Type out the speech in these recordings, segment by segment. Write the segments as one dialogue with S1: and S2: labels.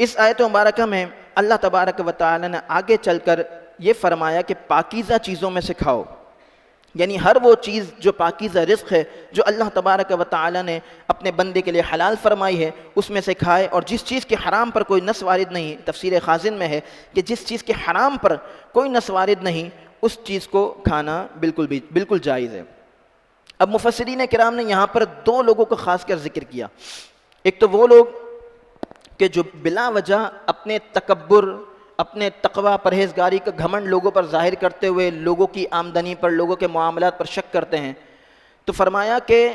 S1: اس آیت مبارکہ میں اللہ تبارک و تعالی نے آگے چل کر یہ فرمایا کہ پاکیزہ چیزوں میں سے کھاؤ، یعنی ہر وہ چیز جو پاکیزہ رزق ہے، جو اللہ تبارک و تعالی نے اپنے بندے کے لیے حلال فرمائی ہے، اس میں سے کھائے، اور جس چیز کے حرام پر کوئی نص وارد نہیں، تفسیر خازن میں ہے کہ جس چیز کے حرام پر کوئی نص وارد نہیں اس چیز کو کھانا بالکل جائز ہے۔ اب مفسرین کرام نے یہاں پر دو لوگوں کو خاص کر ذکر کیا، ایک تو وہ لوگ کہ جو بلا وجہ اپنے تکبر، اپنے تقوی، پرہیزگاری کا گھمنڈ لوگوں پر ظاہر کرتے ہوئے لوگوں کی آمدنی پر، لوگوں کے معاملات پر شک کرتے ہیں، تو فرمایا کہ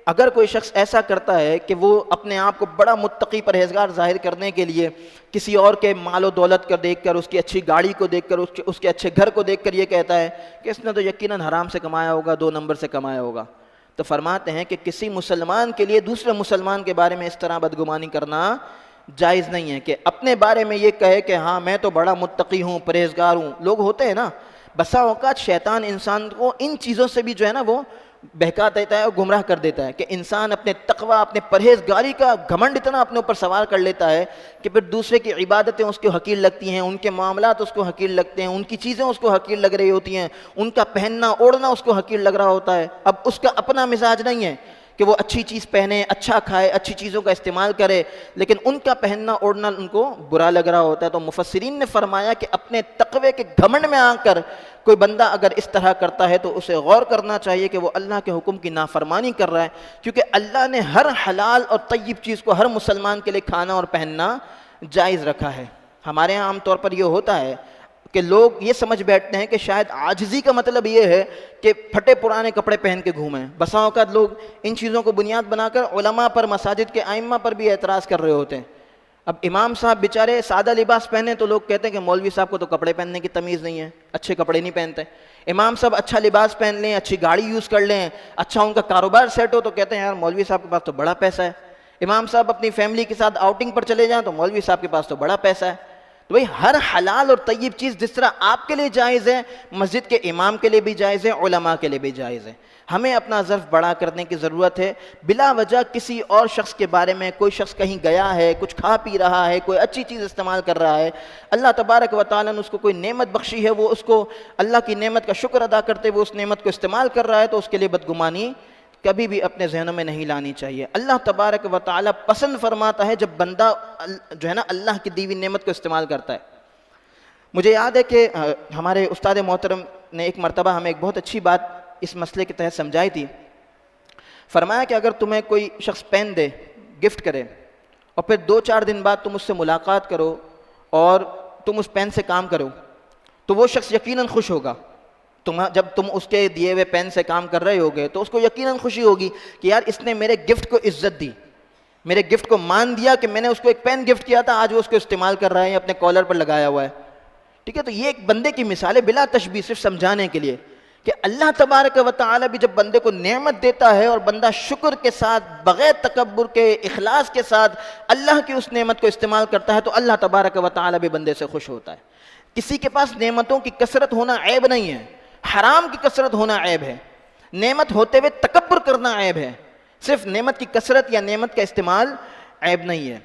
S1: اگر کوئی شخص ایسا کرتا ہے کہ وہ اپنے آپ کو بڑا متقی پرہیزگار ظاہر کرنے کے لیے کسی اور کے مال و دولت کو دیکھ کر، اس کی اچھی گاڑی کو دیکھ کر، اس کے اچھے گھر کو دیکھ کر یہ کہتا ہے کہ اس نے تو یقیناً حرام سے کمایا ہوگا، 2 نمبر سے کمایا ہوگا، تو فرماتے ہیں کہ کسی مسلمان کے لیے دوسرے مسلمان کے بارے میں اس طرح بدگمانی کرنا جائز نہیں ہے کہ اپنے بارے میں یہ کہے کہ ہاں میں تو بڑا متقی ہوں، پرہیزگار ہوں۔ لوگ ہوتے ہیں نا، بسا اوقات شیطان انسان کو ان چیزوں سے بھی جو ہے نا وہ بہکا دیتا ہے اور گمراہ کر دیتا ہے کہ انسان اپنے تقوی، اپنے پرہیزگاری کا گھمنڈ اتنا اپنے اوپر سوار کر لیتا ہے کہ پھر دوسرے کی عبادتیں اس کو حقیر لگتی ہیں، ان کے معاملات اس کو حقیر لگتے ہیں، ان کی چیزیں اس کو حقیر لگ رہی ہوتی ہیں، ان کا پہننا اوڑھنا اس کو حقیر لگ رہا ہوتا ہے۔ اب اس کا اپنا مزاج نہیں ہے کہ وہ اچھی چیز پہنے، اچھا کھائے، اچھی چیزوں کا استعمال کرے، لیکن ان کا پہننا اوڑھنا ان کو برا لگ رہا ہوتا ہے۔ تو مفسرین نے فرمایا کہ اپنے تقوی کے گھمنڈ میں آ کر کوئی بندہ اگر اس طرح کرتا ہے تو اسے غور کرنا چاہیے کہ وہ اللہ کے حکم کی نافرمانی کر رہا ہے، کیونکہ اللہ نے ہر حلال اور طیب چیز کو ہر مسلمان کے لیے کھانا اور پہننا جائز رکھا ہے۔ ہمارے ہاں عام طور پر یہ ہوتا ہے کہ لوگ یہ سمجھ بیٹھتے ہیں کہ شاید عاجزی کا مطلب یہ ہے کہ پھٹے پرانے کپڑے پہن کے گھومیں۔ بسا اوقات لوگ ان چیزوں کو بنیاد بنا کر علماء پر، مساجد کے ائمہ پر بھی اعتراض کر رہے ہوتے ہیں۔ اب امام صاحب بیچارے سادہ لباس پہنے تو لوگ کہتے ہیں کہ مولوی صاحب کو تو کپڑے پہننے کی تمیز نہیں ہے، اچھے کپڑے نہیں پہنتے۔ امام صاحب اچھا لباس پہن لیں، اچھی گاڑی یوز کر لیں، اچھا ان کا کاروبار سیٹ ہو تو کہتے ہیں یار مولوی صاحب کے پاس تو بڑا پیسہ ہے۔ امام صاحب اپنی فیملی کے ساتھ آؤٹنگ پر چلے جائیں تو مولوی صاحب کے پاس تو بڑا پیسہ ہے۔ تو بھئی ہر حلال اور طیب چیز جس طرح آپ کے لیے جائز ہے، مسجد کے امام کے لیے بھی جائز ہے، علماء کے لیے بھی جائز ہے۔ ہمیں اپنا ظرف بڑا کرنے کی ضرورت ہے۔ بلا وجہ کسی اور شخص کے بارے میں، کوئی شخص کہیں گیا ہے، کچھ کھا پی رہا ہے، کوئی اچھی چیز استعمال کر رہا ہے، اللہ تبارک و تعالیٰ نے اس کو کوئی نعمت بخشی ہے، وہ اس کو اللہ کی نعمت کا شکر ادا کرتے ہوئے اس نعمت کو استعمال کر رہا ہے، تو اس کے لیے بدگمانی کبھی بھی اپنے ذہنوں میں نہیں لانی چاہیے۔ اللہ تبارک و تعالیٰ پسند فرماتا ہے جب بندہ جو ہے نا اللہ کی دی ہوئی نعمت کو استعمال کرتا ہے۔ مجھے یاد ہے کہ ہمارے استاد محترم نے ایک مرتبہ ہمیں ایک بہت اچھی بات اس مسئلے کے تحت سمجھائی تھی۔ فرمایا کہ اگر تمہیں کوئی شخص پین دے، گفٹ کرے، اور پھر 2-4 دن بعد تم اس سے ملاقات کرو اور تم اس پین سے کام کرو تو وہ شخص یقیناً خوش ہوگا۔ جب تم اس کے دیے ہوئے پین سے کام کر رہے ہوگے تو اس کو یقیناً خوشی ہوگی کہ یار اس نے میرے گفٹ کو عزت دی، میرے گفٹ کو مان دیا کہ میں نے اس کو ایک پین گفٹ کیا تھا، آج وہ اس کو استعمال کر رہا ہے، اپنے کالر پر لگایا ہوا ہے۔ ٹھیک ہے، تو یہ ایک بندے کی مثال ہے بلا تشبیہ، صرف سمجھانے کے لیے کہ اللہ تبارک و تعالیٰ بھی جب بندے کو نعمت دیتا ہے اور بندہ شکر کے ساتھ، بغیر تکبر کے، اخلاص کے ساتھ اللہ کی اس نعمت کو استعمال کرتا ہے تو اللہ تبارک و تعالیٰ بھی بندے سے خوش ہوتا ہے۔ کسی کے پاس نعمتوں کی کثرت ہونا عیب نہیں ہے، حرام کی کثرت ہونا عیب ہے، نعمت ہوتے ہوئے تکبر کرنا عیب ہے، صرف نعمت کی کثرت یا نعمت کا استعمال عیب نہیں ہے۔